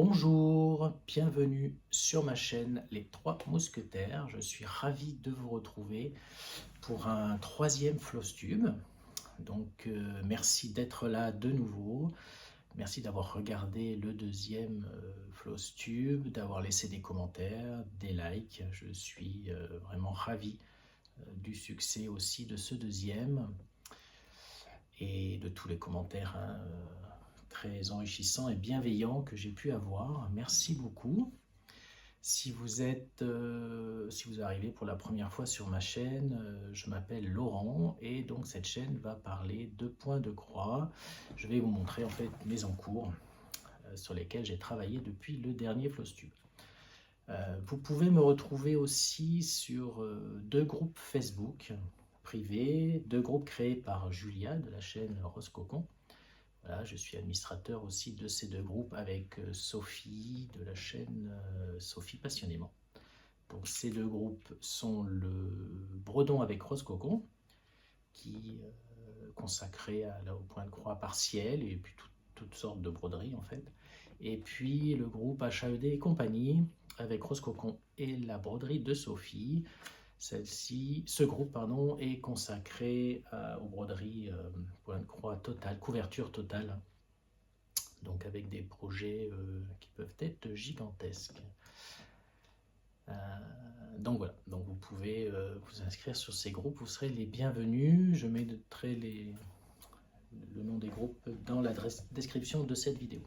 Bonjour, bienvenue sur ma chaîne Les Trois Mousquetaires. Je suis ravi de vous retrouver pour un troisième Flosstube. Donc merci d'être là de nouveau. Merci d'avoir regardé le deuxième Flosstube, d'avoir laissé des commentaires, des likes. Je suis vraiment ravi du succès aussi de ce deuxième et de tous les commentaires très enrichissants et bienveillants que j'ai pu avoir. Merci beaucoup. Si vous arrivez pour la première fois sur ma chaîne, je m'appelle Laurent et donc cette chaîne va parler de points de croix. Je vais vous montrer en fait mes encours sur lesquels j'ai travaillé depuis le dernier Flosstube. Vous pouvez me retrouver aussi sur deux groupes Facebook privés, deux groupes créés par Julia de la chaîne Rose Cocon. Voilà, je suis administrateur aussi de ces deux groupes avec Sophie de la chaîne Sophie Passionnément. Donc ces deux groupes sont le Bredon avec Rose Cocon, qui est consacré au point de croix partiel et puis toutes sortes de broderies en fait. Et puis le groupe HAED et compagnie avec Rose Cocon et la broderie de Sophie. Ce groupe est consacré aux broderies point de croix totale, couverture totale, donc avec des projets qui peuvent être gigantesques. Donc voilà, donc vous pouvez vous inscrire sur ces groupes, vous serez les bienvenus. Je mettrai le nom des groupes dans la description de cette vidéo.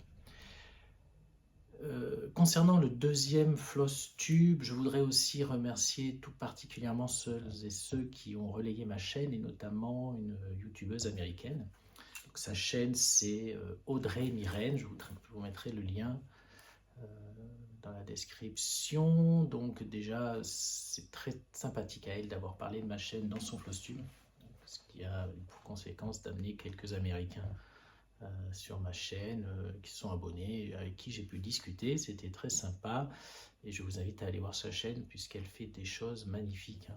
Concernant le deuxième Flosstube, je voudrais aussi remercier tout particulièrement celles et ceux qui ont relayé ma chaîne, et notamment une youtubeuse américaine. Donc, sa chaîne, c'est Audrey Myrène. Je vous mettrai le lien dans la description. Donc déjà, c'est très sympathique à elle d'avoir parlé de ma chaîne dans son Flosstube, ce qui a pour conséquence d'amener quelques Américains sur ma chaîne qui sont abonnés, avec qui j'ai pu discuter. C'était très sympa et je vous invite à aller voir sa chaîne puisqu'elle fait des choses magnifiques,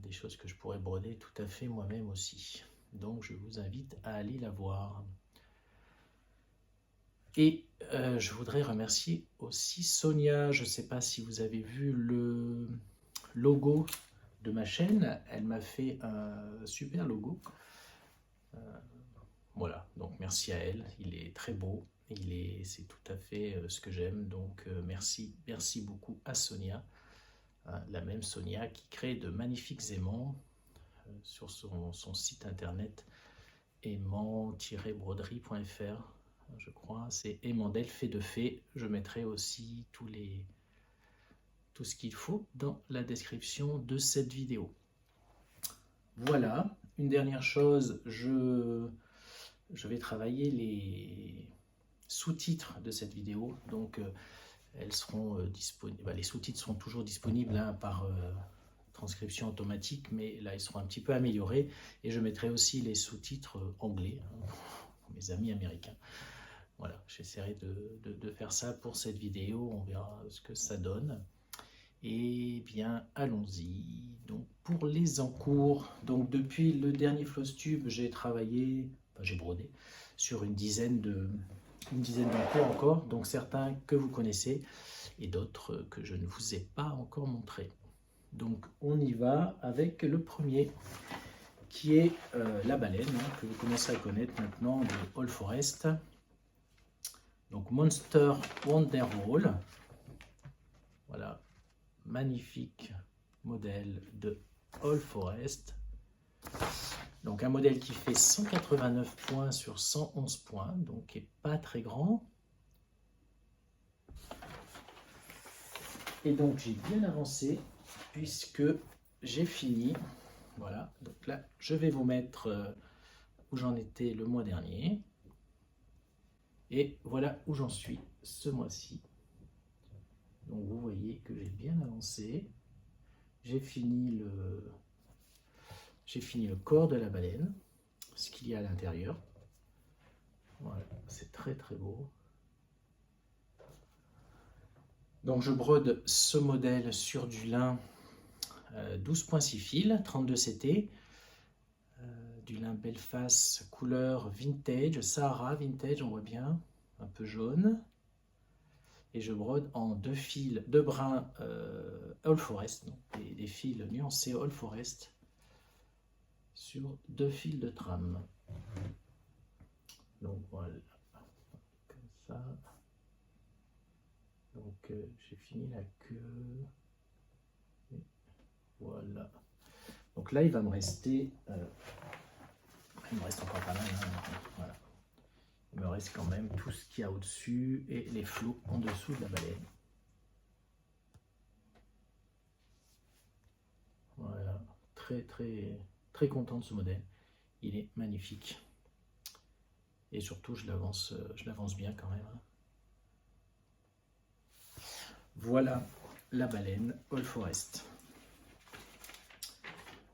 des choses que je pourrais broder tout à fait moi-même aussi. Donc je vous invite à aller la voir. Et je voudrais remercier aussi Sonia. Je ne sais pas si vous avez vu le logo de ma chaîne. Elle m'a fait un super logo. Voilà, donc merci à elle, il est très beau, c'est tout à fait ce que j'aime, donc merci beaucoup à Sonia, la même Sonia qui crée de magnifiques aimants sur son site internet aimant-broderie.fr, je crois, c'est aimandel fait de fée. Je mettrai aussi tout ce qu'il faut dans la description de cette vidéo. Voilà, une dernière chose, je vais travailler les sous-titres de cette vidéo, donc elles seront disponibles. Les sous-titres seront toujours disponibles par transcription automatique, mais là ils seront un petit peu améliorés, et je mettrai aussi les sous-titres anglais pour mes amis américains. Voilà, j'essaierai de faire ça pour cette vidéo, on verra ce que ça donne. Et bien, allons-y. Donc pour les encours, donc depuis le dernier Flosstube, j'ai brodé sur une dizaine d'encours encore, donc certains que vous connaissez et d'autres que je ne vous ai pas encore montré. Donc on y va avec le premier qui est la baleine, que vous commencez à connaître maintenant, de All Forest. Donc Monster Wonderwall, voilà, magnifique modèle de All Forest. Donc un modèle qui fait 189 points sur 111 points, donc qui n'est pas très grand. Et donc j'ai bien avancé puisque j'ai fini. Voilà, donc là je vais vous mettre où j'en étais le mois dernier. Et voilà où j'en suis ce mois-ci. Donc vous voyez que j'ai bien avancé. J'ai fini le corps de la baleine, ce qu'il y a à l'intérieur. Voilà, c'est très très beau. Donc je brode ce modèle sur du lin 12.6 fils, 32 CT, du lin Belfast couleur vintage, Sahara vintage, on voit bien, un peu jaune. et je brode en 2 fils, 2 brins All Forest, donc des fils nuancés All Forest sur 2 fils de trame. Donc voilà, comme ça. Donc j'ai fini la queue. Et voilà. Donc là il va me rester, il me reste encore pas mal. Hein, voilà. Il me reste quand même tout ce qu'il y a au-dessus et les flots en dessous de la baleine. Voilà, très content de ce modèle. Il est magnifique. Et surtout, je l'avance bien quand même. Voilà la baleine All Forest.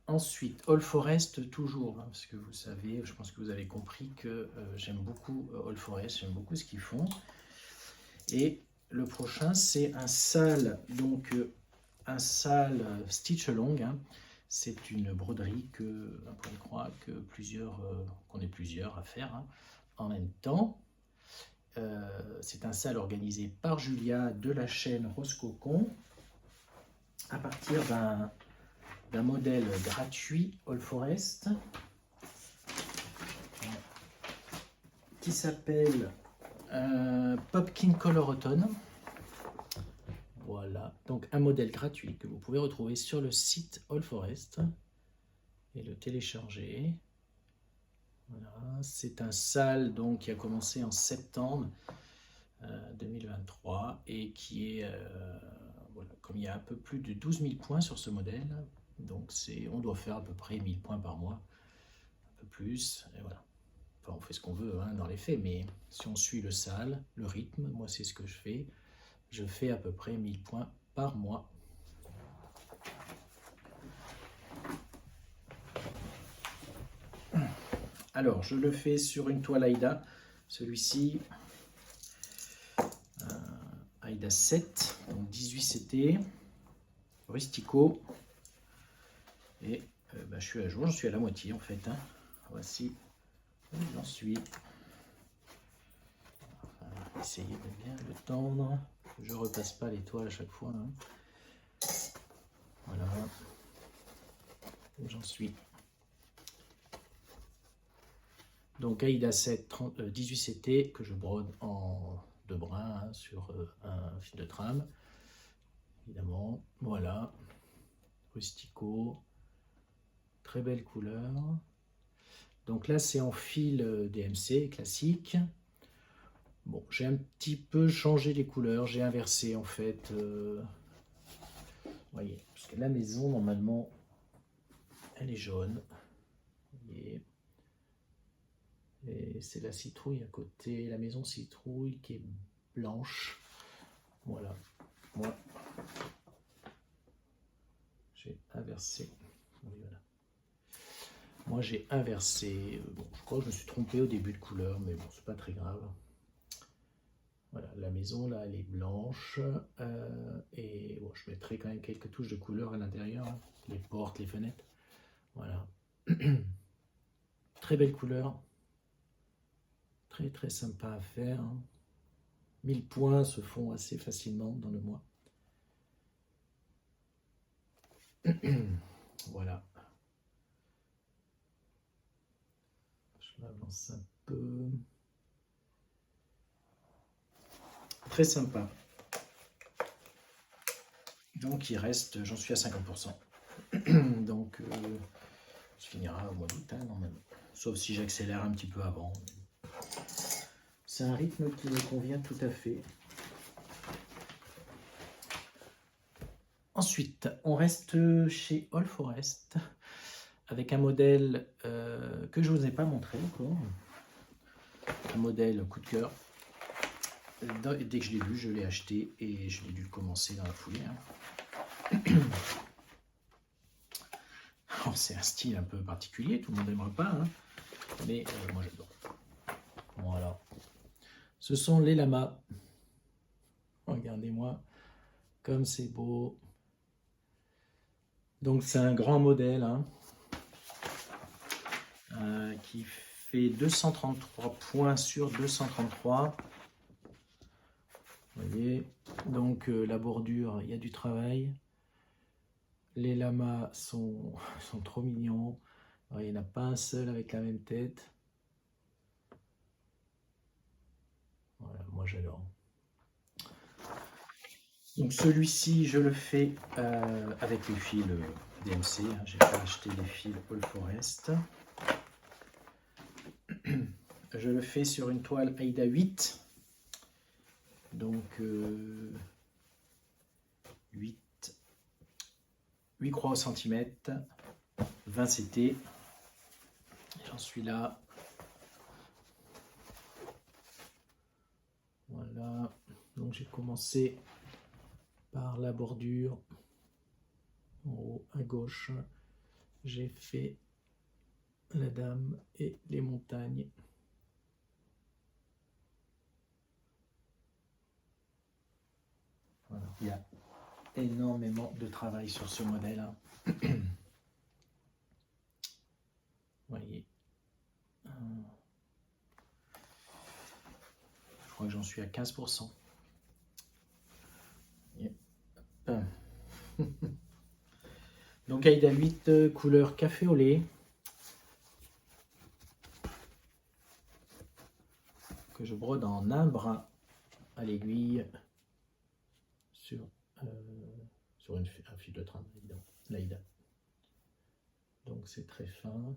Ensuite, All Forest toujours, hein, parce que vous savez, je pense que vous avez compris que j'aime beaucoup All Forest, j'aime beaucoup ce qu'ils font. Et le prochain, c'est un sale, donc un sale stitch along. Hein. C'est une broderie que, on pourrait croire que qu'on est plusieurs à faire hein, en même temps. C'est un sale organisé par Julia de la chaîne Rose Cocon à partir d'un modèle gratuit All Forest qui s'appelle Popkin Color Autumn. Voilà, donc un modèle gratuit que vous pouvez retrouver sur le site All Forest et le télécharger. Voilà, c'est un sale donc qui a commencé en septembre 2023 et qui est, voilà, comme il y a un peu plus de 12 000 points sur ce modèle, donc on doit faire à peu près 1000 points par mois, un peu plus, et voilà. Enfin, on fait ce qu'on veut hein, dans les faits, mais si on suit le sale, le rythme, moi c'est ce que je fais à peu près 1000 points par mois. Alors, je le fais sur une toile Aïda, celui-ci, Aïda 7, donc 18 CT, Rustico, et je suis à jour, je suis à la moitié en fait. Hein. Voici où j'en suis. Enfin, essayez de bien le tendre, je ne repasse pas les toiles à chaque fois. Hein. Voilà, où j'en suis. Donc Aïda 7, 18 CT que je brode en 2 brins hein, sur un fil de trame, évidemment. Voilà, Rustico, très belle couleur. Donc là c'est en fil DMC classique. Bon, j'ai un petit peu changé les couleurs, j'ai inversé en fait. Voyez, parce que la maison normalement elle est jaune. Voyez. Et c'est la citrouille à côté, la maison citrouille qui est blanche. Voilà. Moi, j'ai inversé. Oui, voilà. Moi, j'ai inversé. Bon, je crois que je me suis trompé au début de couleur, mais bon, c'est pas très grave. Voilà, la maison là, elle est blanche. Et bon, je mettrai quand même quelques touches de couleur à l'intérieur, hein, les portes, les fenêtres. Voilà. Très belle couleur. Très sympa à faire. 1000 points se font assez facilement dans le mois. Voilà. Je m'avance un peu. Très sympa. Donc il reste, j'en suis à 50%. Donc ça finira au mois d'août, hein, normalement. Sauf si j'accélère un petit peu avant. C'est un rythme qui me convient tout à fait. Ensuite, on reste chez All Forest avec un modèle que je ne vous ai pas montré encore. Un modèle coup de cœur. Dès que je l'ai vu, je l'ai acheté et je l'ai dû commencer dans la foulée. Hein. Alors, c'est un style un peu particulier, tout le monde n'aimerait pas, hein, mais moi j'adore. Voilà. Ce sont les lamas. Regardez-moi comme c'est beau. Donc c'est un grand modèle hein, qui fait 233 points sur 233. Vous voyez, donc la bordure, il y a du travail. Les lamas sont trop mignons. Alors, il n'y en a pas un seul avec la même tête. Voilà, moi j'adore. Donc celui-ci, je le fais avec les fils DMC. Hein. J'ai pas acheté les fils All Forest. Je le fais sur une toile Aida 8. Donc 8 croix au centimètre, 20 CT. J'en suis là. Voilà. Donc j'ai commencé par la bordure en haut à gauche. J'ai fait la dame et les montagnes. Voilà. Il y a énormément de travail sur ce modèle. Vous voyez. Je crois que j'en suis à 15%. Donc Aida 8, couleur café au lait. Que je brode en un bras à l'aiguille sur un fil de trame, évidemment, l'Aida. Donc c'est très fin.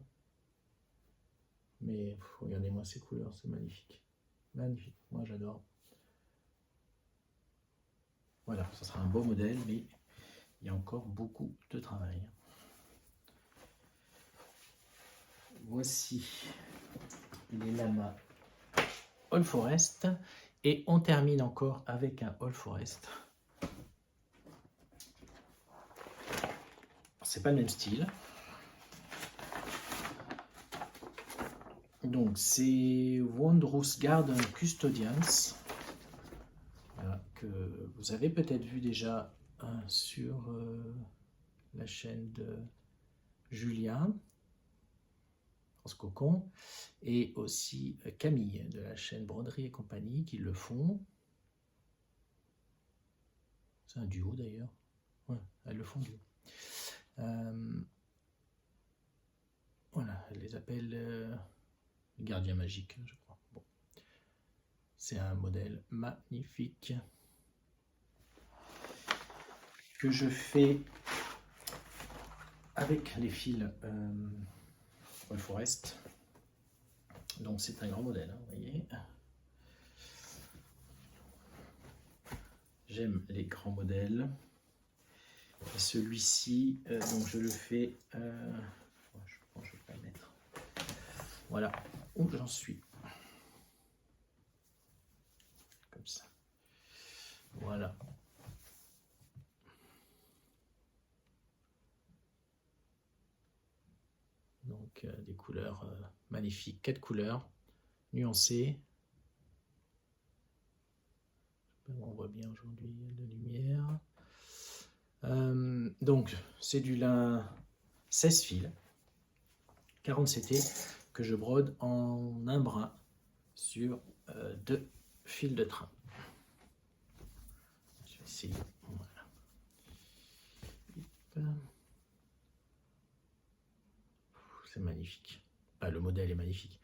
Mais regardez-moi ces couleurs, c'est magnifique. Magnifique, moi j'adore. Voilà, ce sera un beau modèle, mais il y a encore beaucoup de travail. Voici les lamas All Forest. Et on termine encore avec un All Forest. C'est pas le même style. Donc c'est Wondrous Garden Custodians, voilà, que vous avez peut-être vu déjà sur la chaîne de Julien Transcocon, et aussi Camille de la chaîne Broderie et compagnie qui le font. C'est un duo d'ailleurs. Ouais, elles le font duo. Voilà, elle les appelle Gardien magique, je crois. Bon. C'est un modèle magnifique que je fais avec les fils All Forest. Donc c'est un grand modèle, hein, vous voyez. J'aime les grands modèles. Celui-ci, donc je le fais. Je pense que je vais pas le mettre. Voilà où j'en suis. Comme ça. Voilà. Donc des couleurs magnifiques, 4 couleurs nuancées. On voit bien aujourd'hui de lumière. Donc c'est du lin 16 fils, 40 CT que je brode en un brin sur 2 fils de train. Je vais essayer. Voilà. C'est magnifique. Ah, le modèle est magnifique.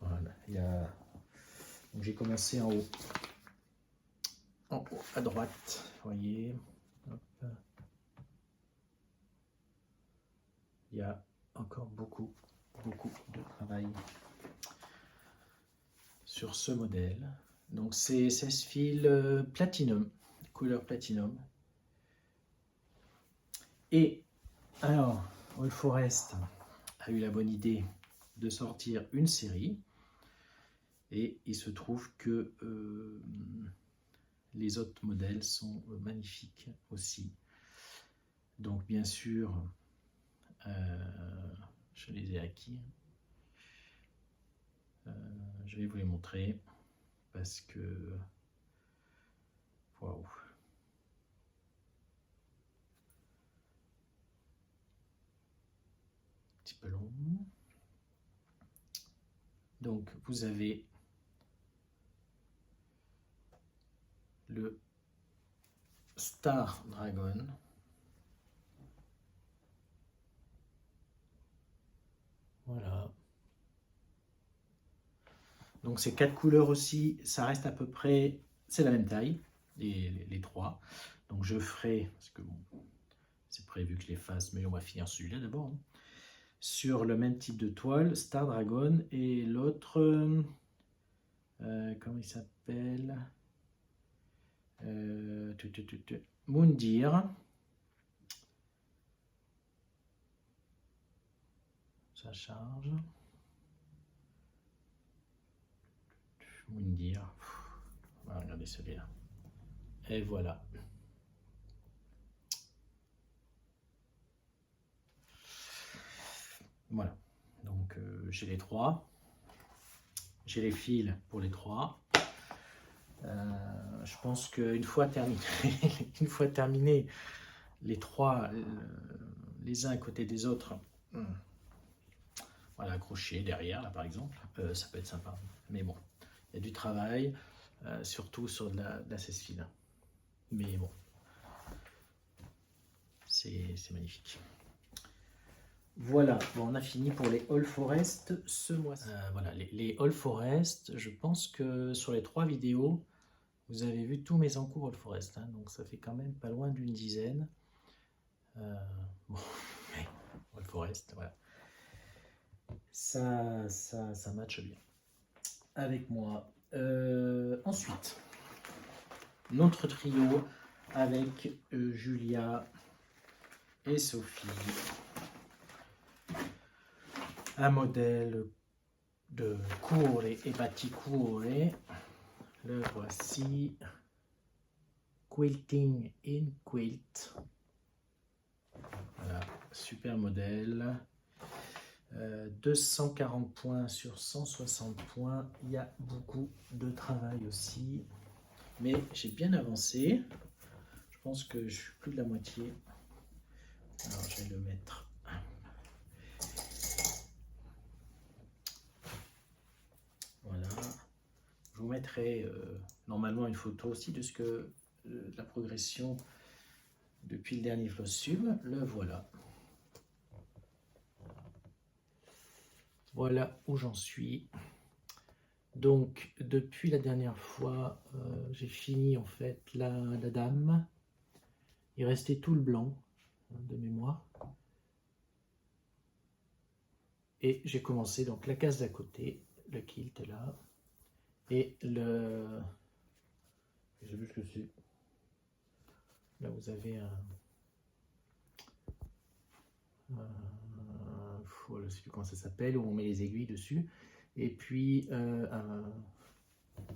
Voilà. Donc j'ai commencé en haut à droite. Vous voyez. Hop. Il y a encore beaucoup de travail sur ce modèle. Donc c'est 16 fils platinum, couleur platinum. Et alors, All Forest a eu la bonne idée de sortir une série. Et il se trouve que les autres modèles sont magnifiques aussi. Donc bien sûr, je les ai acquis. Je vais vous les montrer parce que waouh. Un petit peu long. Donc vous avez le Star Dragon. Voilà. Donc ces 4 couleurs aussi, ça reste à peu près, c'est la même taille, les 3. Donc je ferai, parce que bon, c'est prévu que je les fasse, mais on va finir celui-là d'abord. Hein, sur le même type de toile, Star Dragon, et l'autre, comment il s'appelle, Moundir. Ça charge. Moundir. On va regarder celui-là. Et voilà. Voilà. Donc j'ai les 3. J'ai les fils pour les 3. Je pense qu'une fois terminé, une fois terminé les 3, les uns à côté des autres, voilà, accrochés derrière, là par exemple, ça peut être sympa. Mais bon, il y a du travail, surtout sur de la sèche-fil. Mais bon, c'est magnifique. Voilà, bon, on a fini pour les All Forest ce mois-ci. Voilà, les All Forest, je pense que sur les 3 vidéos, vous avez vu tous mes encours All Forest, hein, donc ça fait quand même pas loin d'une dizaine. Bon, mais All Forest, voilà. Ça matche bien avec moi. Ensuite, notre trio avec Julia et Sophie. Un modèle de Cuore et Batikure. Le voici. Quilting in Quilt. Voilà, super modèle. 240 points sur 160 points. Il y a beaucoup de travail aussi. Mais j'ai bien avancé. Je pense que je suis plus de la moitié. Alors je vais le mettre. Voilà. Je vous mettrai normalement une photo aussi de ce que la progression depuis le dernier Flossub. Le voilà. Voilà où j'en suis. Donc, depuis la dernière fois, j'ai fini en fait la dame. Il restait tout le blanc de mémoire. Et j'ai commencé donc la case d'à côté, le kilt là. Et le... Je sais plus ce que c'est. Là, vous avez un... je ne sais plus comment ça s'appelle, où on met les aiguilles dessus. Et puis,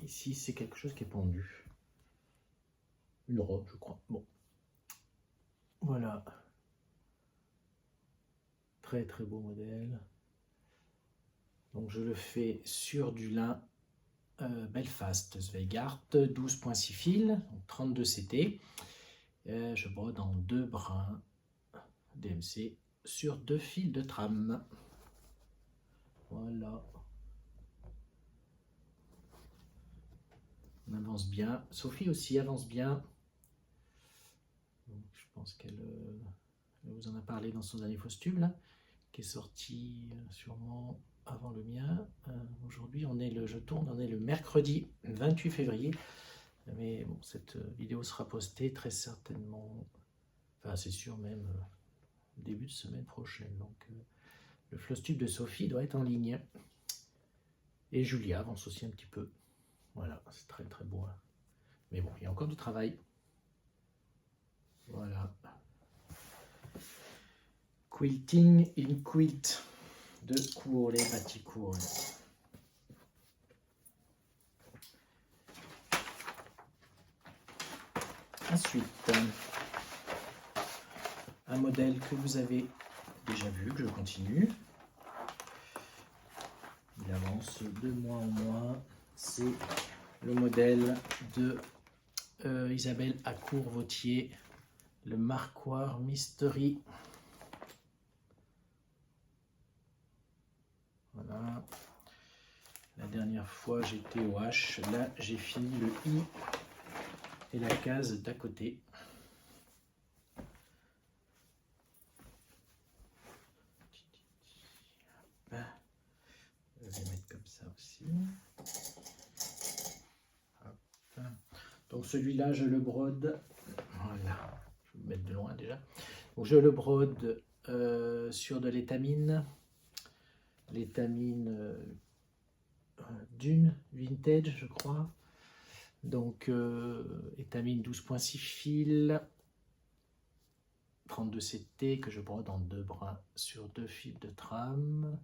ici, c'est quelque chose qui est pendu. Une robe, je crois. Bon. Voilà. Très, très beau modèle. Donc, je le fais sur du lin Belfast Zweigart, 12.6 fils, donc 32 CT. Je brode en 2 brins DMC sur 2 fils de trame. Voilà. On avance bien. Sophie aussi avance bien. Donc, je pense qu'elle vous en a parlé dans son dernier Faustube, là, qui est sorti sûrement avant le mien. Aujourd'hui, on est le mercredi 28 février. Mais bon, cette vidéo sera postée très certainement, enfin c'est sûr même, début de semaine prochaine. Donc le Flosstube de Sophie doit être en ligne. Et Julia avance aussi un petit peu. Voilà, c'est très très beau. Hein. Mais bon, il y a encore du travail. Voilà. Quilting in Quilt de Cuore Batikure. Ensuite, un modèle que vous avez déjà vu, que je continue. Il avance de mois en mois. C'est le modèle de Isabelle Accourt-Vautier, le Marquoir Mystery. Voilà. La dernière fois, j'étais au H. Là, j'ai fini le I. et la case d'à côté. Je vais mettre comme ça aussi. Hop. Donc celui-là, je le brode. Voilà, je vais le mettre de loin déjà. Donc je le brode sur de l'étamine. L'étamine Dune Vintage, je crois. Donc étamine 12.6 fils. 32 CT que je brode en 2 brins sur 2 fils de trame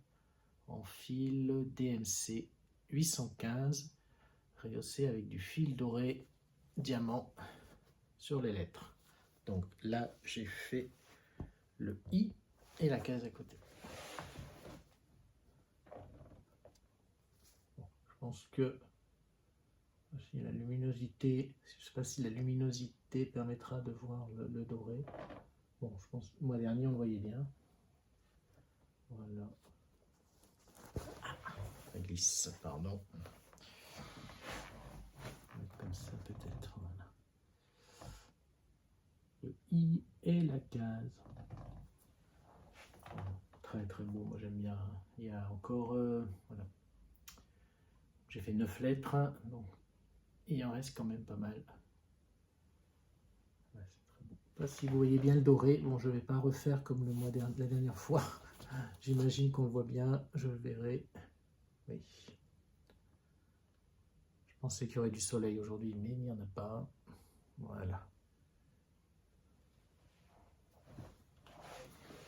en fil DMC 815 rehaussé avec du fil doré diamant sur les lettres. Donc là j'ai fait le I et la case à côté. Bon, je pense que si la luminosité, je ne sais pas si la luminosité permettra de voir le doré. Bon, je pense que le mois dernier on le voyait bien. Voilà. Ça glisse, pardon. Comme ça peut-être. Voilà. Le I et la case. Très très beau, moi j'aime bien. Il y a encore. Voilà. J'ai fait 9 lettres, donc il en reste quand même pas mal. Ouais, c'est très beau. Je ne sais pas si vous voyez bien le doré. Bon, je ne vais pas refaire comme le mois dernier, la dernière fois. J'imagine qu'on le voit bien. Je le verrai. Oui. Je pensais qu'il y aurait du soleil aujourd'hui, mais il n'y en a pas. Voilà.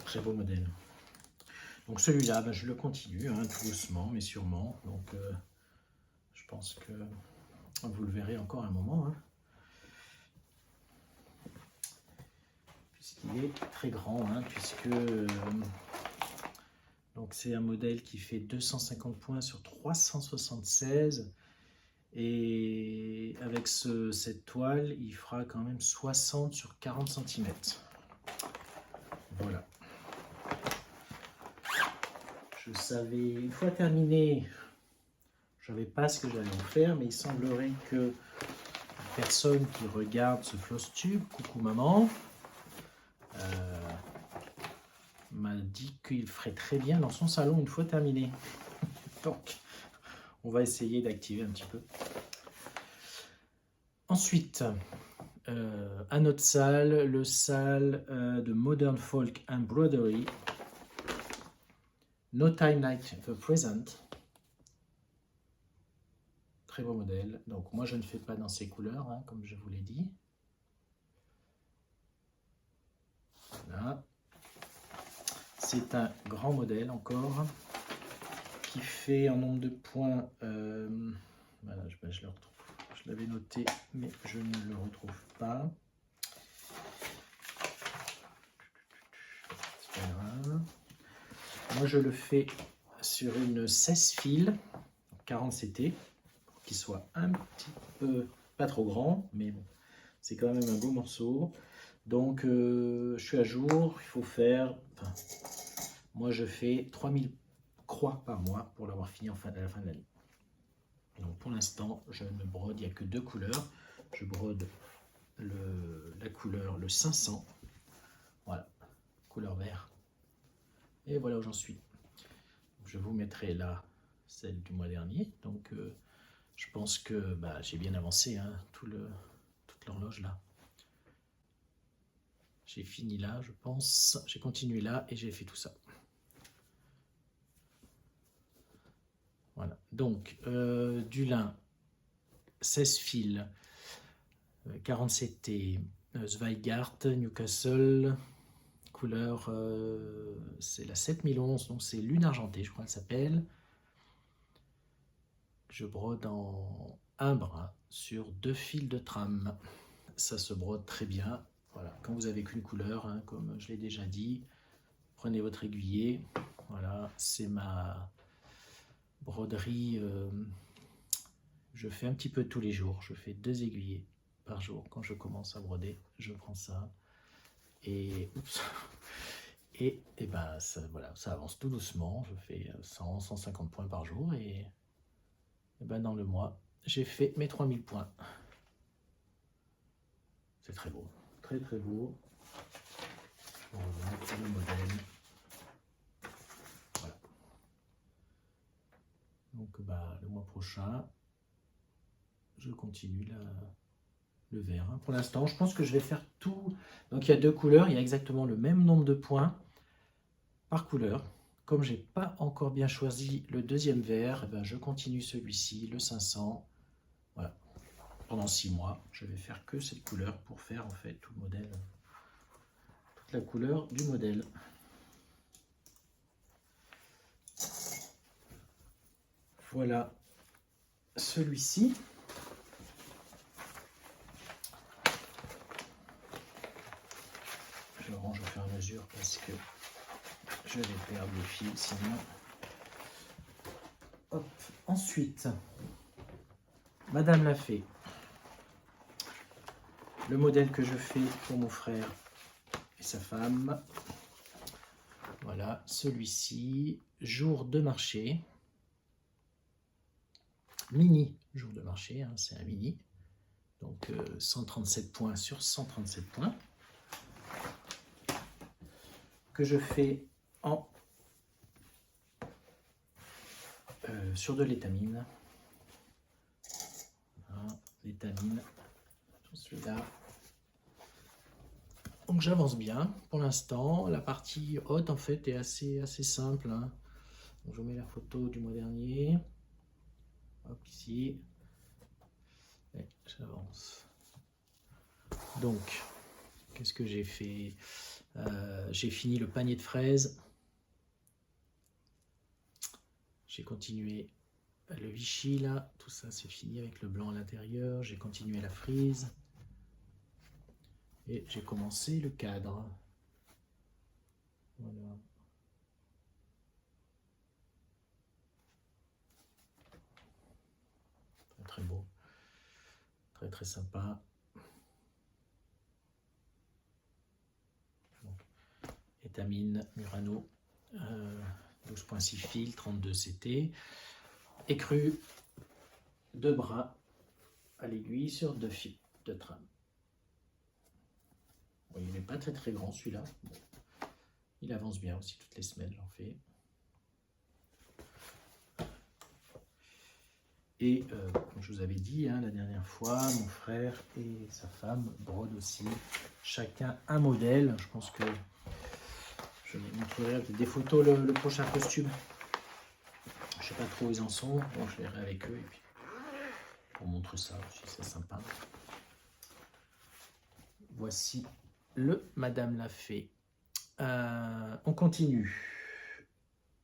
Très beau modèle. Donc celui-là, ben, je le continue, hein, tout doucement, mais sûrement. Donc je pense que vous le verrez encore un moment. Hein. Puisqu'il est très grand, hein, puisque donc c'est un modèle qui fait 250 points sur 376. Et avec cette toile, il fera quand même 60 sur 40 cm. Voilà. Je savais, une fois terminé, je ne savais pas ce que j'allais en faire, mais il semblerait que la personne qui regarde ce floss tube, coucou maman, m'a dit qu'il ferait très bien dans son salon une fois terminé. Donc, on va essayer d'activer un petit peu. Ensuite, à notre salle, le salle de Modern Folk Embroidery, No Time Like the Present. Très beau modèle. Donc moi je ne fais pas dans ces couleurs, hein, comme je vous l'ai dit. Voilà. C'est un grand modèle encore, qui fait en nombre de points, voilà, je le retrouve. Je l'avais noté, mais je ne le retrouve pas. C'est pas grave. Moi je le fais sur une 16 fils, 40 CT, pour qu'il soit un petit peu, pas trop grand, mais bon, c'est quand même un beau morceau. Donc je suis à jour, il faut faire, enfin, moi je fais 3000 croix par mois pour l'avoir fini à la fin de l'année. Donc pour l'instant je ne brode, il n'y a que 2 couleurs. Je brode la couleur, le 500, voilà, couleur vert. Et voilà où j'en suis. Je vous mettrai là celle du mois dernier. Donc je pense que bah, j'ai bien avancé, hein, toute l'horloge là. J'ai fini là, je pense. J'ai continué là et j'ai fait tout ça. Voilà. Donc, du lin, 16 fils, 47 T, Zweigart, Newcastle, couleur, c'est la 7011, donc c'est lune argentée, je crois qu'elle s'appelle. Je brode en un brin sur 2 fils de trame. Ça se brode très bien. Voilà. Quand vous avez qu'une couleur, hein, comme je l'ai déjà dit, prenez votre aiguillet. Voilà, c'est ma broderie. Je fais un petit peu tous les jours. Je fais 2 aiguillets par jour. Quand je commence à broder, je prends ça. Et, oups, et ben, ça, voilà, ça avance tout doucement. Je fais 100, 150 points par jour. Et ben, dans le mois, j'ai fait mes 3000 points. C'est très beau, très très beau. On remonte le modèle. Voilà. Donc le mois prochain, je continue le vert. Pour l'instant, je pense que je vais faire tout. Donc il y a 2 couleurs, il y a exactement le même nombre de points par couleur. Comme j'ai pas encore bien choisi le deuxième vert, je continue celui-ci, le 500. Voilà. Pendant 6 mois, je vais faire que cette couleur pour faire en fait tout le modèle, toute la couleur du modèle. Voilà celui-ci. Je le range au fur et à mesure parce que je vais perdre le fil sinon. Hop. Ensuite, Madame l'a fait. Le modèle que je fais pour mon frère et sa femme. Voilà, celui-ci, jour de marché. Mini jour de marché, hein, c'est un mini. Donc 137 points sur 137 points. Que je fais en sur de l'étamine. Voilà, l'étamine sur celui-là. Donc j'avance bien pour l'instant. La partie haute en fait est assez simple. Hein. Donc, je vous mets la photo du mois dernier. Hop, ici. Et j'avance. Donc, qu'est-ce que j'ai fait? J'ai fini le panier de fraises. J'ai continué le Vichy là. Tout ça c'est fini avec le blanc à l'intérieur. J'ai continué la frise. Et j'ai commencé le cadre. Voilà. Très, très beau. Très très sympa. Donc, étamine Murano. 12.6 fils, 32 CT. Écru, 2 bras à l'aiguille sur 2 fils de trame. Bon, il n'est pas très très grand celui-là. Bon. Il avance bien aussi, toutes les semaines j'en fais. Et comme je vous avais dit la dernière fois, mon frère et sa femme brodent aussi chacun un modèle. Je pense que je les montrerai avec des photos le prochain costume. Je ne sais pas trop où ils en sont. Bon, je verrai avec eux et puis on montre ça aussi, c'est sympa. Voici le Madame l'a fait. On continue.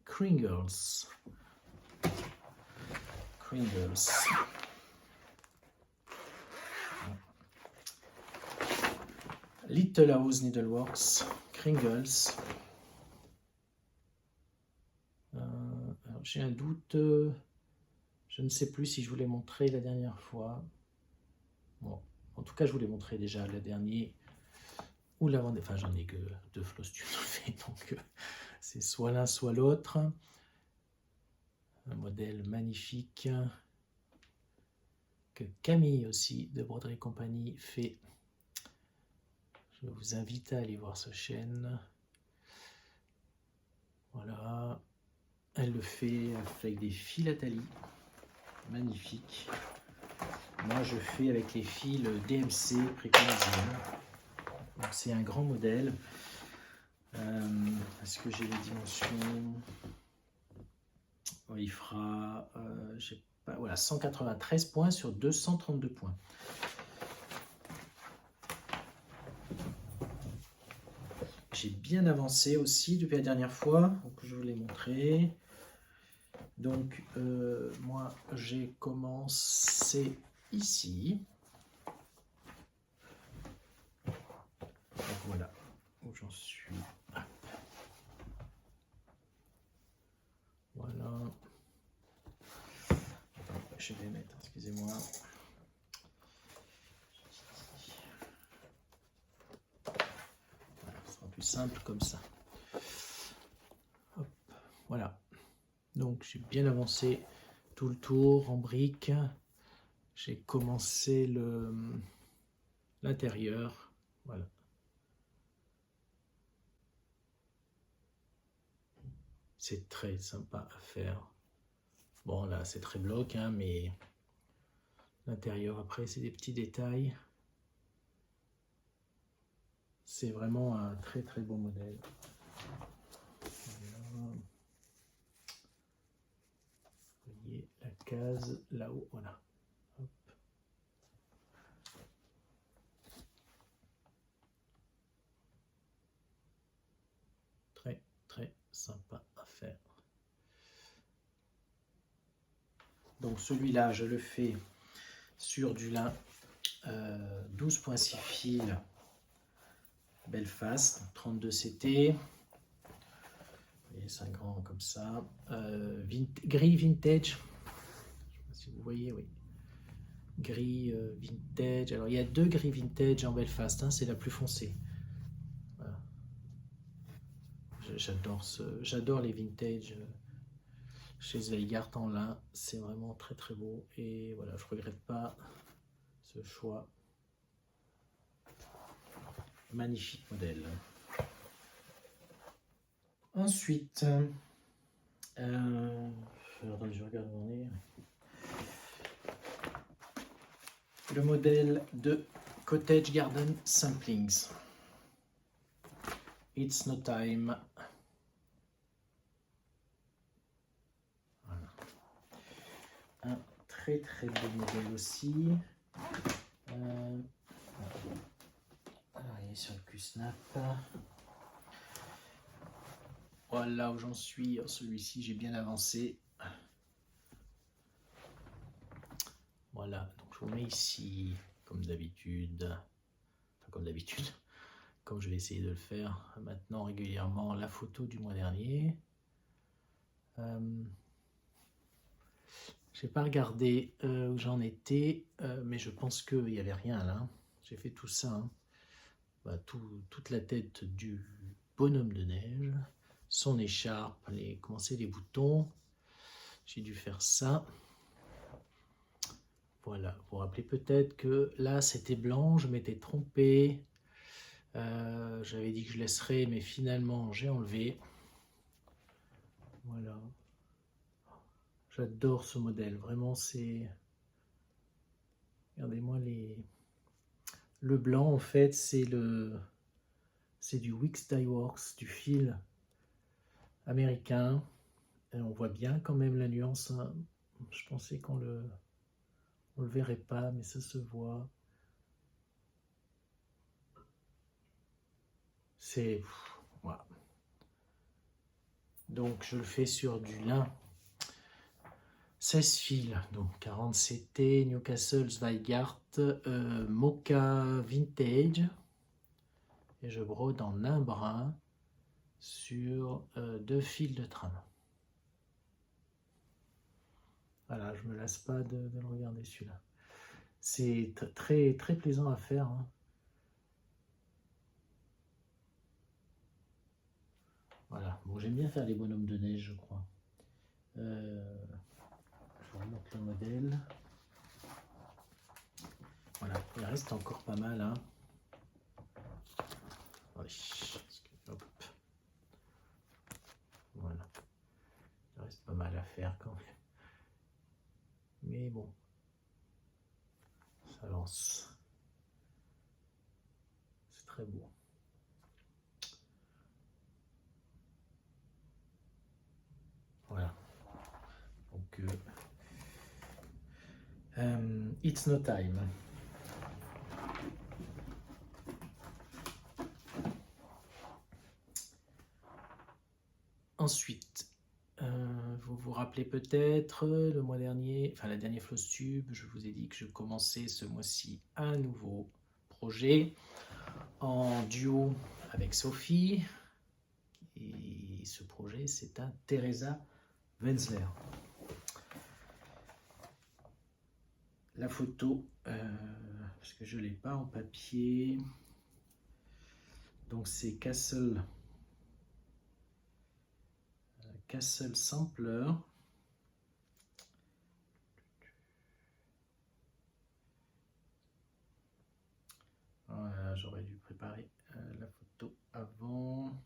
Kringles. Kringles. Little House Needleworks. Kringles. J'ai un doute. Je ne sais plus si je vous l'ai montré la dernière fois. Bon, en tout cas, je vous l'ai montré déjà la dernière ou l'avant. Enfin, j'en ai que 2 flostules donc c'est soit l'un soit l'autre. Un modèle magnifique que Camille aussi de Broderie Compagnie fait. Je vous invite à aller voir sa chaîne. Voilà. Elle le fait avec des philatalies. Magnifique. Moi, je fais avec les fils DMC préconisés. C'est un grand modèle. Est-ce que j'ai les dimensions? Il fera voilà, 193 points sur 232 points. J'ai bien avancé aussi depuis la dernière fois, donc je vous l'ai montré. Donc, moi, j'ai commencé ici. Donc, voilà où j'en suis. Voilà. Attends, je vais mettre, excusez-moi. Voilà, ce sera plus simple comme ça. Hop, voilà. Donc, j'ai bien avancé tout le tour en briques. J'ai commencé l'intérieur. Voilà. C'est très sympa à faire. Bon, là, c'est très bloc, hein, mais l'intérieur, après, c'est des petits détails. C'est vraiment un très très beau modèle. Voilà. Vous voyez la case là-haut, voilà. Hop. Très très sympa à faire. Donc celui-là, je le fais sur du lin 12.6 fils Belfast, 32 CT. Et c'est un grand comme ça. Gris vintage. Je sais pas si vous voyez, oui. Gris vintage. Alors il y a deux gris vintage en Belfast, hein, c'est la plus foncée. Voilà. J'adore les vintage chez Zweigart en lin, c'est vraiment très très beau et voilà, je regrette pas ce choix. Magnifique modèle. Ensuite, attendez, je regarde où on est. Le modèle de Cottage Garden Samplings. It's No Time. Voilà. Un très très beau modèle aussi. Alors, il est sur le Q-Snap. Voilà où j'en suis. Celui-ci, j'ai bien avancé. Voilà, donc je vous mets ici, comme d'habitude. Enfin, comme d'habitude. Comme je vais essayer de le faire maintenant régulièrement, la photo du mois dernier. J'ai pas regardé où j'en étais, mais je pense qu'il n'y avait rien là. J'ai fait tout ça. Hein. Bah, toute la tête du bonhomme de neige, son écharpe, les boutons. J'ai dû faire ça. Voilà, vous vous rappelez peut-être que là c'était blanc, je m'étais trompé. J'avais dit que je laisserais, mais finalement j'ai enlevé. Voilà. J'adore ce modèle, vraiment c'est... Regardez-moi le blanc en fait c'est du Wix Dye Works, du fil américain. Et on voit bien quand même la nuance. Hein. Je pensais qu'on le verrait pas, mais ça se voit. C'est... Voilà. Donc je le fais sur du lin 16 fils, donc 40 CT, Newcastle Zweigart, Mocha Vintage. Et je brode en un brin sur 2 fils de trame. Voilà, je me lasse pas de le regarder celui-là. C'est très très plaisant à faire. Hein. Voilà, bon j'aime bien faire les bonhommes de neige je crois. Je vous remonte le modèle. Voilà, il reste encore pas mal. Hein. Oui. Hop. Voilà, il reste pas mal à faire quand même. Mais bon, ça lance. C'est très beau. Voilà. Donc, It's No Time. Ensuite, vous vous rappelez peut-être le mois dernier, enfin la dernière floss tube, je vous ai dit que je commençais ce mois-ci un nouveau projet en duo avec Sophie. Et ce projet, c'est un Teresa Wenzler. La photo, parce que je ne l'ai pas en papier. Donc c'est Castle Sampler. j'aurais dû préparer la photo avant.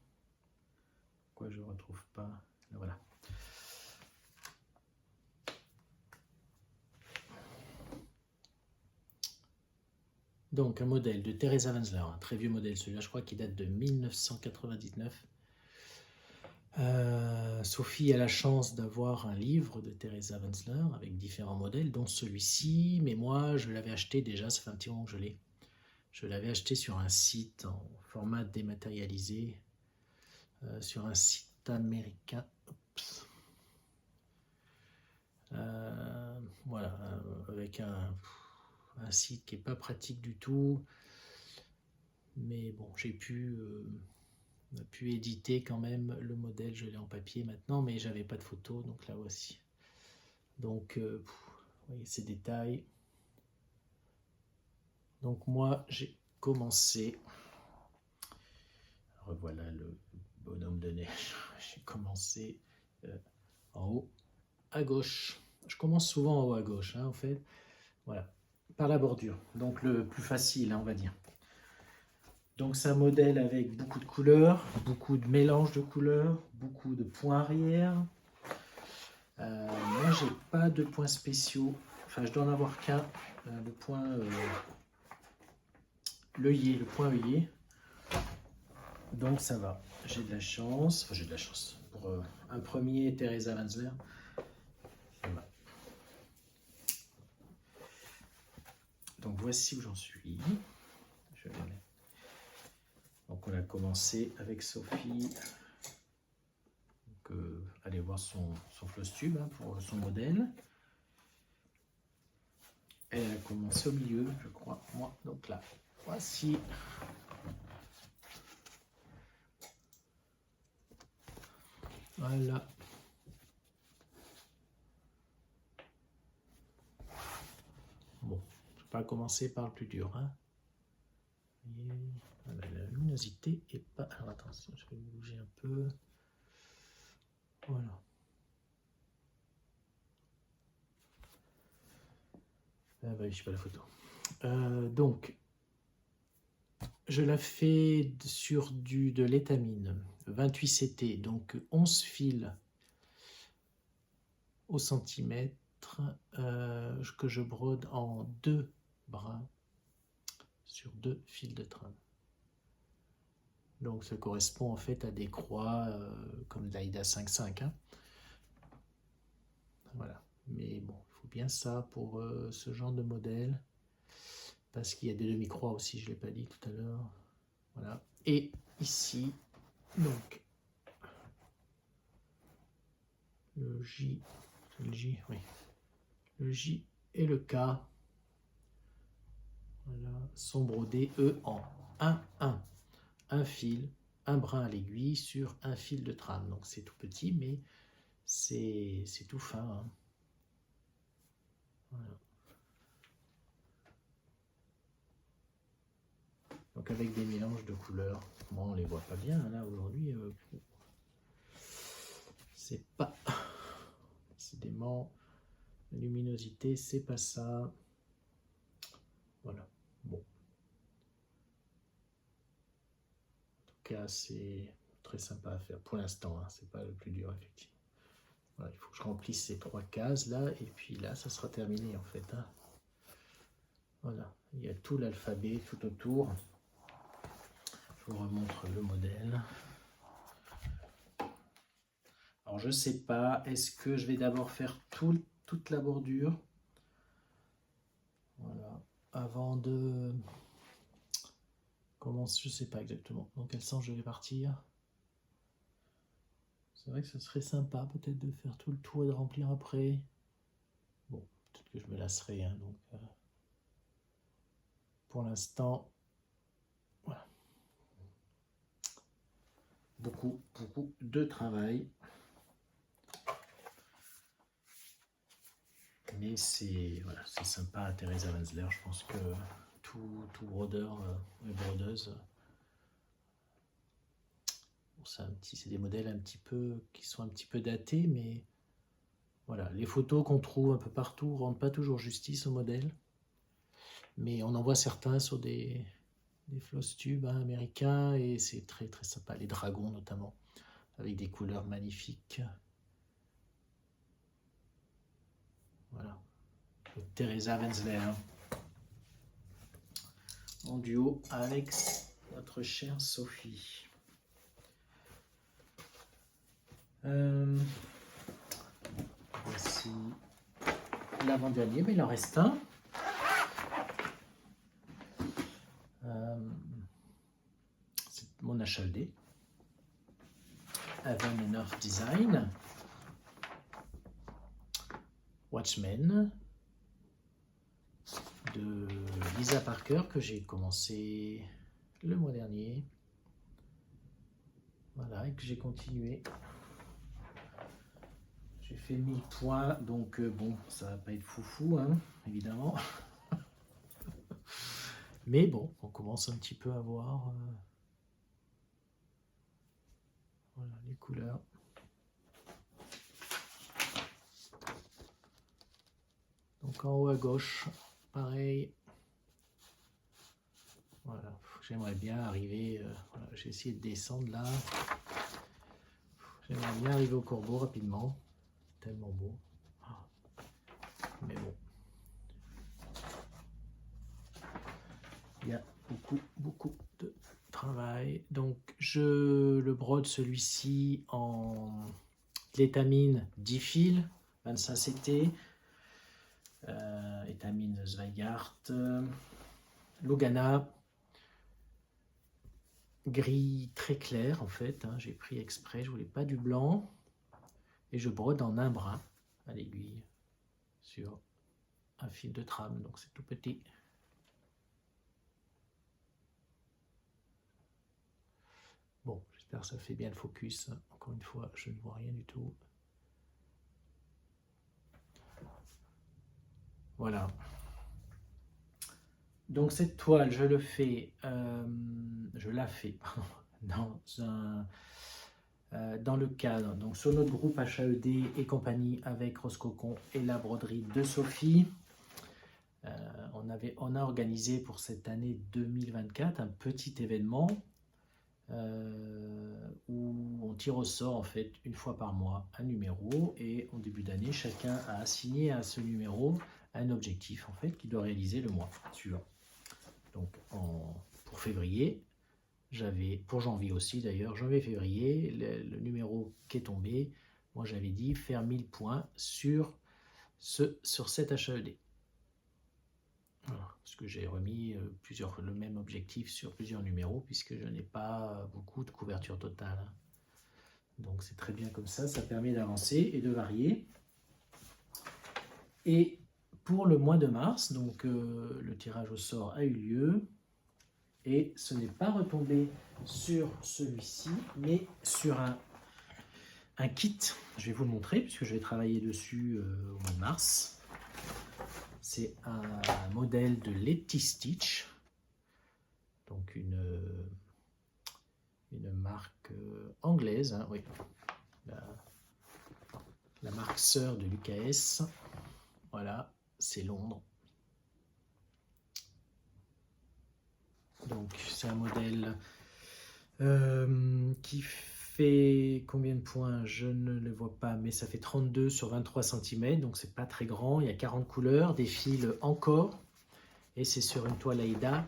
Pourquoi je ne retrouve pas? Voilà. Donc un modèle de Teresa Wenzler, un très vieux modèle, celui-là je crois qu'il date de 1999. Sophie a la chance d'avoir un livre de Teresa Wenzler avec différents modèles, dont celui-ci, mais moi je l'avais acheté déjà, ça fait un petit moment que je l'ai. Je l'avais acheté sur un site en format dématérialisé, sur un site américain. Voilà, avec un site qui n'est pas pratique du tout. Mais bon, j'ai pu éditer quand même le modèle, je l'ai en papier maintenant, mais j'avais pas de photo, donc là voici. Donc, vous voyez ces détails. Donc moi, j'ai commencé, revoilà le bonhomme de neige, j'ai commencé en haut à gauche. Je commence souvent en haut à gauche, hein, en fait, voilà, par la bordure, donc le plus facile, hein, on va dire. Donc c'est un modèle avec beaucoup de couleurs, beaucoup de mélange de couleurs, beaucoup de points arrière. Moi j'ai pas de points spéciaux, enfin je dois en avoir qu'un, le point l'œillet, le point œillet. Donc ça va, j'ai de la chance, enfin j'ai de la chance. Pour un premier Teresa Wenzler, voilà. Donc voici où j'en suis. Je vais mettre. Donc on a commencé avec Sophie. Donc, allez voir son floss tube, hein, pour son modèle. Elle a commencé au milieu, je crois, moi. Donc là, voici. Voilà. Bon, je ne vais pas commencer par le plus dur, hein. Voilà, la luminosité est pas... Alors attention, je vais bouger un peu. Voilà. Ah bah, je sais pas la photo. Donc, je la fais sur de l'étamine, 28 CT, donc 11 fils au centimètre, que je brode en 2 brins sur 2 fils de trame. Donc ça correspond en fait à des croix comme l'Aïda 5.5. Hein. Voilà. Mais bon, il faut bien ça pour ce genre de modèle. Parce qu'il y a des demi-croix aussi, je ne l'ai pas dit tout à l'heure. Voilà. Et ici, donc, le J, c'est le J, oui. Le J et le K, voilà, sont brodés, eux, en 1-1. Un fil, un brin à l'aiguille sur un fil de trame. Donc c'est tout petit, mais c'est tout fin. Hein. Voilà. Donc avec des mélanges de couleurs. Bon, on les voit pas bien là aujourd'hui. C'est pas... Décidément, la luminosité, c'est pas ça. Voilà. Bon. En tout cas, c'est très sympa à faire pour l'instant. Hein. C'est pas le plus dur, effectivement. Voilà, il faut que je remplisse ces 3 cases là. Et puis là, ça sera terminé en fait. Hein. Voilà. Il y a tout l'alphabet tout autour. Je vous remontre le modèle. Alors je sais pas, est-ce que je vais d'abord faire toute la bordure, voilà, avant de commencer, je sais pas exactement dans quel sens je vais partir. C'est vrai que ce serait sympa peut-être de faire tout le tour et de remplir après. Bon, peut-être que je me lasserai, hein, donc pour l'instant, voilà. Beaucoup de travail. Mais c'est voilà, sympa à Teresa Wenzler. Je pense que tout brodeur et brodeuse, c'est des modèles un petit peu qui sont un petit peu datés, mais voilà, les photos qu'on trouve un peu partout rendent pas toujours justice au modèle. Mais on en voit certains sur des des floss tubes américains et c'est très très sympa. Les dragons notamment, avec des couleurs magnifiques. Voilà. Et Teresa Wenzler. En duo avec notre chère Sophie. Voici l'avant-dernier, mais il en reste un. C'est mon HLD. Heaven and Earth Design. Watchmen. De Lisa Parker que j'ai commencé le mois dernier. Voilà, et que j'ai continué. J'ai fait 1000 points, donc bon, ça va pas être foufou, hein, évidemment. Mais bon, on commence un petit peu à voir voilà, les couleurs. Donc en haut à gauche, pareil. Voilà, j'aimerais bien arriver, voilà, j'ai essayé de descendre là. J'aimerais bien arriver au corbeau rapidement, tellement beau. Mais bon, il y a beaucoup de travail. Donc je le brode celui-ci en l'étamine 10 fils, 25 CT, étamine Zweigart, Lugana, gris très clair en fait, hein, j'ai pris exprès, je voulais pas du blanc, et je brode en un brin à l'aiguille sur un fil de trame, donc c'est tout petit. Bon, j'espère que ça fait bien le focus. Encore une fois, je ne vois rien du tout. Voilà. Donc cette toile, je la fais dans le cadre, donc sur notre groupe HAED et compagnie avec Rose Cocon et la broderie de Sophie. On a organisé pour cette année 2024 un petit événement où on tire au sort en fait une fois par mois un numéro, et en début d'année chacun a assigné à ce numéro un objectif en fait qu'il doit réaliser le mois suivant. Donc pour février, pour janvier aussi d'ailleurs, janvier-février, le numéro qui est tombé, moi j'avais dit faire 1000 points sur cet HAED. Voilà, parce que j'ai remis le même objectif sur plusieurs numéros, puisque je n'ai pas beaucoup de couverture totale. Donc c'est très bien comme ça permet d'avancer et de varier. Et pour le mois de mars, donc le tirage au sort a eu lieu, et ce n'est pas retombé sur celui-ci, mais sur un kit. Je vais vous le montrer, puisque je vais travailler dessus au mois de mars. C'est un modèle de Letty Stitch, donc une marque anglaise, hein, oui, la marque sœur de l'UKS. Voilà, c'est Londres. Donc c'est un modèle qui fait combien de points? Je ne le vois pas, mais ça fait 32 sur 23 cm, donc c'est pas très grand. Il y a 40 couleurs, des fils encore, et c'est sur une toile Aida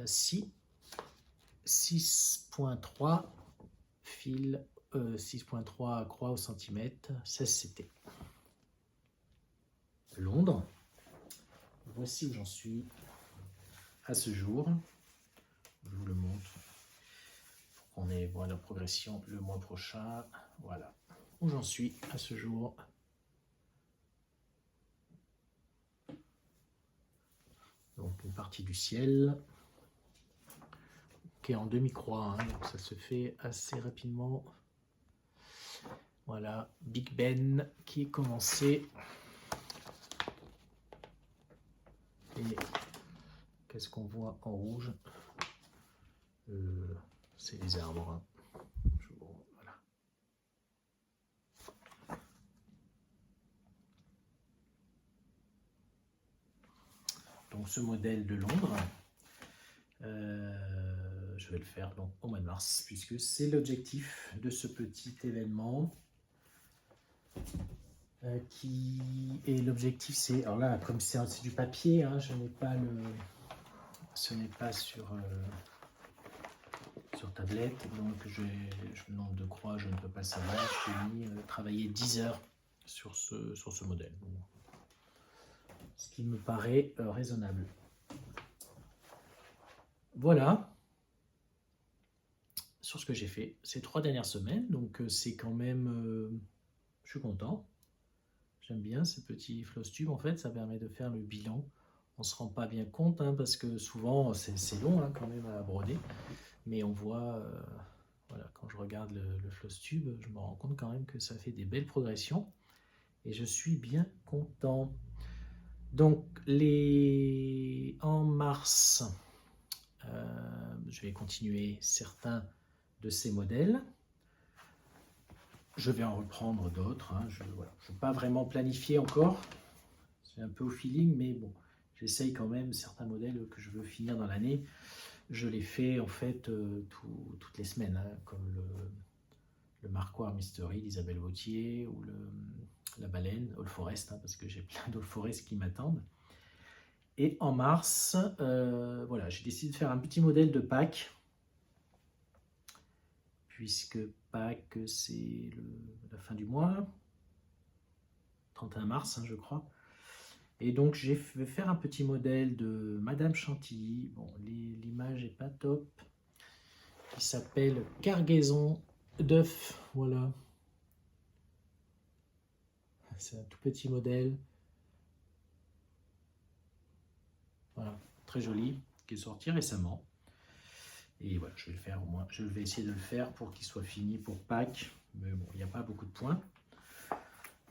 6.3 fils, 6.3 croix au centimètre, 16 CT. Londres. Voici où j'en suis à ce jour. Je vous le montre. On est bon, la progression le mois prochain. Voilà où j'en suis à ce jour. Donc une partie du ciel qui est en demi-croix, hein, donc ça se fait assez rapidement. Voilà, Big Ben qui est commencé. Et qu'est-ce qu'on voit en rouge? C'est les arbres. Hein. Voilà. Donc ce modèle de Londres, je vais le faire donc au mois de mars, puisque c'est l'objectif de ce petit événement. Et l'objectif, c'est, alors là, comme c'est du papier, hein, ce n'est pas sur tablette, donc je nombre de croix, je ne peux pas savoir. J'ai mis travailler 10 heures sur ce modèle, ce qui me paraît raisonnable. Voilà sur ce que j'ai fait ces 3 dernières semaines, donc c'est quand même, je suis content. J'aime bien ces petits floss tubes, en fait, ça permet de faire le bilan. On ne se rend pas bien compte, hein, parce que souvent c'est long hein, quand même à broder, mais on voit, voilà, quand je regarde le floss tube, je me rends compte quand même que ça fait des belles progressions, et je suis bien content. Donc en mars, je vais continuer certains de ces modèles. Je vais en reprendre d'autres, hein. Je ne vais pas vraiment planifier encore, c'est un peu au feeling, mais bon, j'essaye quand même certains modèles que je veux finir dans l'année. Je les fais en fait toutes les semaines, hein, comme le Marquois Mystery d'Isabelle Vautier ou la baleine, All Forest, hein, parce que j'ai plein d'All Forest qui m'attendent. Et en mars, voilà, j'ai décidé de faire un petit modèle de Pâques, puisque Pâques, c'est la fin du mois, 31 mars, hein, je crois. Et donc, je vais faire un petit modèle de Madame Chantilly. Bon, l'image n'est pas top. Qui s'appelle Cargaison d'œufs. Voilà. C'est un tout petit modèle. Voilà, très joli, qui est sorti récemment. Et voilà, je vais le faire au moins. Je vais essayer de le faire pour qu'il soit fini pour Pâques. Mais bon, il n'y a pas beaucoup de points.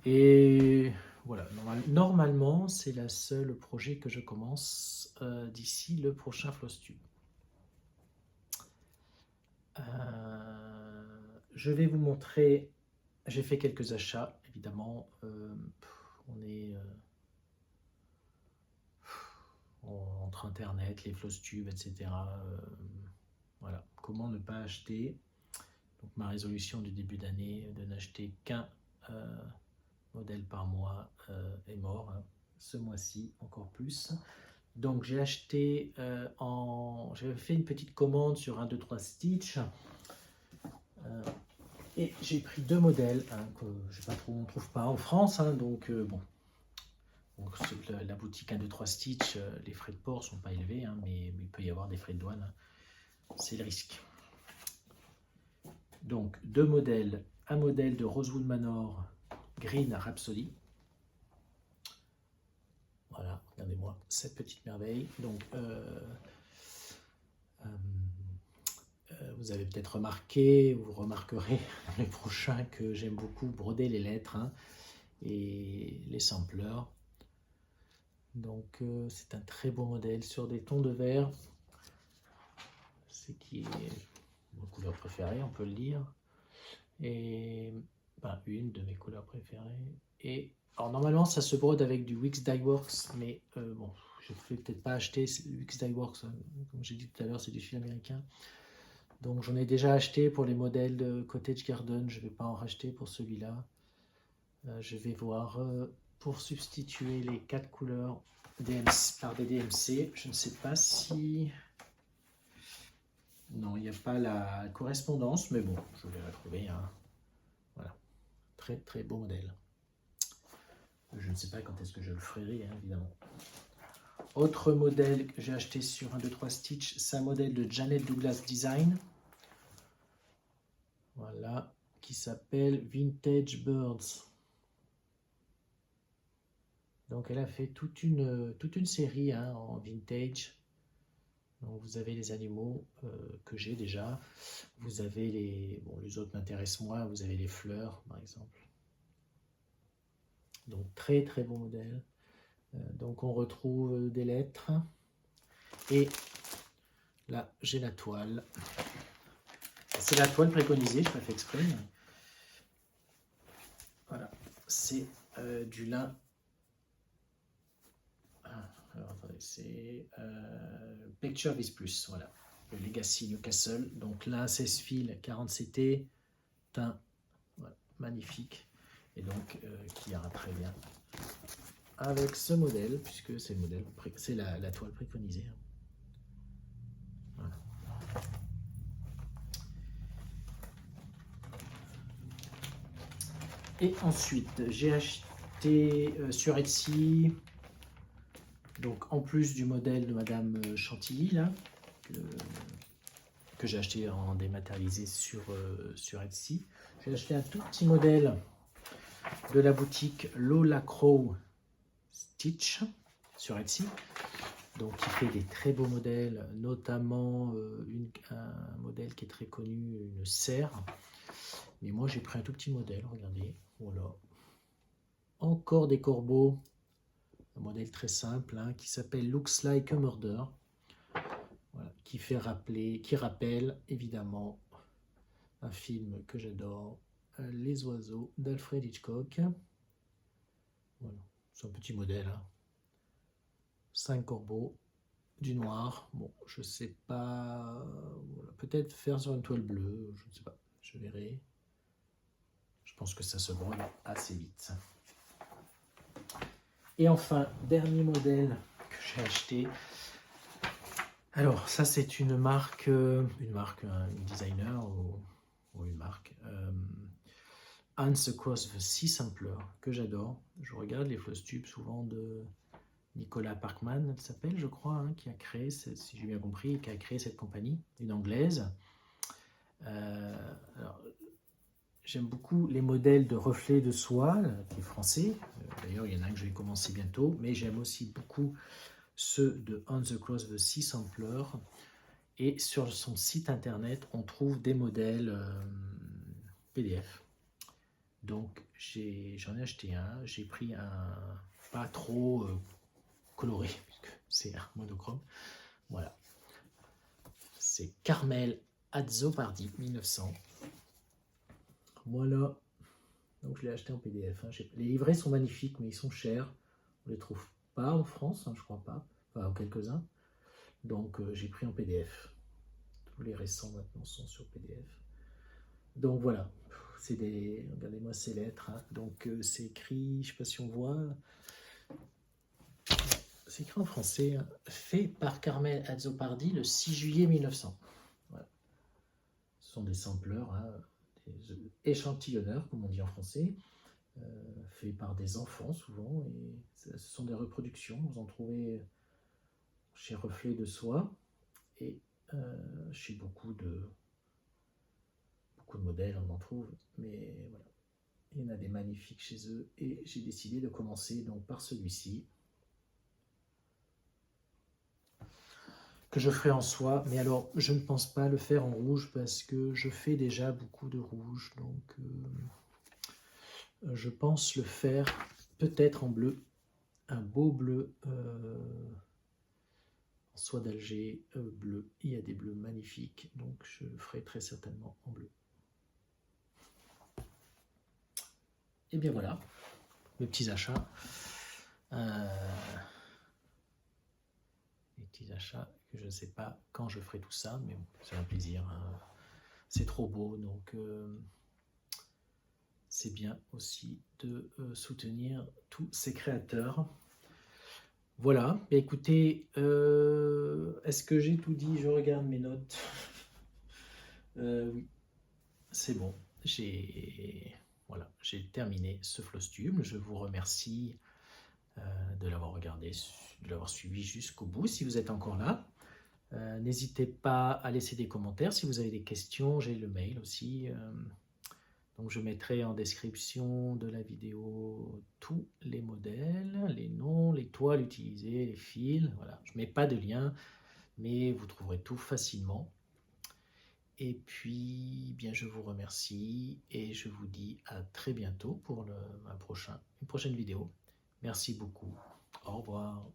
Et voilà, normalement, c'est le seul projet que je commence d'ici le prochain Flosstube. Je vais vous montrer, j'ai fait quelques achats, évidemment. On est entre Internet, les Flosstube, etc. Voilà, comment ne pas acheter. Donc ma résolution du début d'année de n'acheter qu'un modèle par mois est mort. Hein. Ce mois-ci, encore plus. Donc j'ai acheté j'avais fait une petite commande sur 1, 2, 3 Stitch. Et j'ai pris 2 modèles hein, que on ne trouve pas en France. Hein, donc bon. Donc, la boutique 1, 2, 3 Stitch, les frais de port ne sont pas élevés, hein, mais il peut y avoir des frais de douane. Hein. C'est le risque. Donc 2 modèles. Un modèle de Rosewood Manor Green Rhapsody. Voilà, regardez-moi cette petite merveille. Donc, vous avez peut-être remarqué, vous remarquerez les prochains que j'aime beaucoup broder les lettres hein, et les sampleurs. Donc, c'est un très beau modèle sur des tons de vert. C'est qui est ma couleur préférée, on peut le dire. Et ben, une de mes couleurs préférées. Et alors normalement ça se brode avec du Wix Dyeworks, mais bon, je ne vais peut-être pas acheter Wix Dyeworks, hein. Comme j'ai dit tout à l'heure, c'est du fil américain. Donc j'en ai déjà acheté pour les modèles de Cottage Garden, je ne vais pas en racheter pour celui-là. Je vais voir pour substituer les 4 couleurs DMC, par des DMC. Je ne sais pas si... Non, il n'y a pas la correspondance, mais bon, je vais la trouver. Hein. Voilà, très très beau modèle. Je ne sais pas quand est-ce que je le ferai, hein, évidemment. Autre modèle que j'ai acheté sur 1, 2, 3 Stitch, c'est un modèle de Janet Douglas Design. Voilà, qui s'appelle Vintage Birds. Donc elle a fait toute une série hein, en vintage. Donc vous avez les animaux que j'ai déjà. Vous avez les autres m'intéressent moins. Vous avez les fleurs, par exemple. Donc très très beau modèle. Donc on retrouve des lettres. Et là, j'ai la toile. C'est la toile préconisée, je l'ai fait exprès. Voilà, c'est du lin. Alors attendez, c'est Picture Vis Plus, voilà. le Legacy Newcastle. Donc là, 16 fils 40CT, teint voilà, magnifique, et donc qui ira très bien avec ce modèle, puisque c'est le modèle, c'est la toile préconisée. Voilà. Et ensuite, j'ai acheté sur Etsy, donc en plus du modèle de Madame Chantilly, là, que j'ai acheté en dématérialisé sur Etsy, j'ai acheté un tout petit modèle de la boutique Lola Crow Stitch sur Etsy, donc qui fait des très beaux modèles, notamment un modèle qui est très connu, une serre. Mais moi j'ai pris un tout petit modèle, regardez, voilà. Encore des corbeaux, un modèle très simple hein, qui s'appelle Looks Like a Murder, voilà, qui rappelle évidemment un film que j'adore, Les Oiseaux d'Alfred Hitchcock. Voilà, c'est un petit modèle, hein. 5 corbeaux, du noir. Bon, je sais pas, voilà, peut-être faire sur une toile bleue, je ne sais pas, je verrai. Je pense que ça se brode assez vite. Et enfin, dernier modèle que j'ai acheté. Alors, ça, c'est une marque, un designer ou une marque. Hans Across the Sea Sampler, que j'adore. Je regarde les floss tubes souvent de Nicolas Parkman, elle s'appelle, je crois, hein, qui a créé, si j'ai bien compris, qui a créé cette compagnie, une anglaise. Alors, j'aime beaucoup les modèles de reflets de soie, qui est français. D'ailleurs, il y en a un que je vais commencer bientôt, mais j'aime aussi beaucoup ceux de On the Cross the Sea Sampler. Et sur son site internet, on trouve des modèles PDF. Donc, j'en ai acheté un. J'ai pris un pas trop coloré, puisque c'est un monochrome. Voilà. C'est Carmel Azzopardi 1900. Voilà. Donc je l'ai acheté en PDF. Hein. Les livrets sont magnifiques, mais ils sont chers. On ne les trouve pas en France, hein, je crois pas. Enfin, quelques-uns. Donc j'ai pris en PDF. Tous les récents maintenant sont sur PDF. Donc voilà. C'est des. Regardez-moi ces lettres. Hein. Donc c'est écrit, je ne sais pas si on voit. C'est écrit en français. Hein. Fait par Carmel Azzopardi le 6 juillet 1900. Voilà. Ce sont des sampleurs, hein, des échantillonneurs, comme on dit en français. Fait par des enfants souvent, et ce sont des reproductions. Vous en trouvez chez Reflet de Soie et chez beaucoup de modèles, on en trouve, mais voilà. Il y en a des magnifiques chez eux et j'ai décidé de commencer donc par celui-ci que je ferai en soie, mais alors je ne pense pas le faire en rouge parce que je fais déjà beaucoup de rouge, donc je pense le faire peut-être en bleu, un beau bleu soie d'Alger bleu. Il y a des bleus magnifiques, donc je le ferai très certainement en bleu. Et bien voilà, mes petits achats. Les petits achats que je ne sais pas quand je ferai tout ça, mais bon, c'est un plaisir. Hein. C'est trop beau, donc c'est bien aussi de soutenir tous ces créateurs. Voilà, écoutez, est-ce que j'ai tout dit? Je regarde mes notes. Oui, c'est bon, j'ai terminé ce floss tube. Je vous remercie de l'avoir regardé, de l'avoir suivi jusqu'au bout, si vous êtes encore là. N'hésitez pas à laisser des commentaires si vous avez des questions, j'ai le mail aussi. Donc je mettrai en description de la vidéo tous les modèles, les noms, les toiles utilisées, les fils. Voilà. Je ne mets pas de lien, mais vous trouverez tout facilement. Et puis, bien, je vous remercie et je vous dis à très bientôt pour une prochaine vidéo. Merci beaucoup. Au revoir.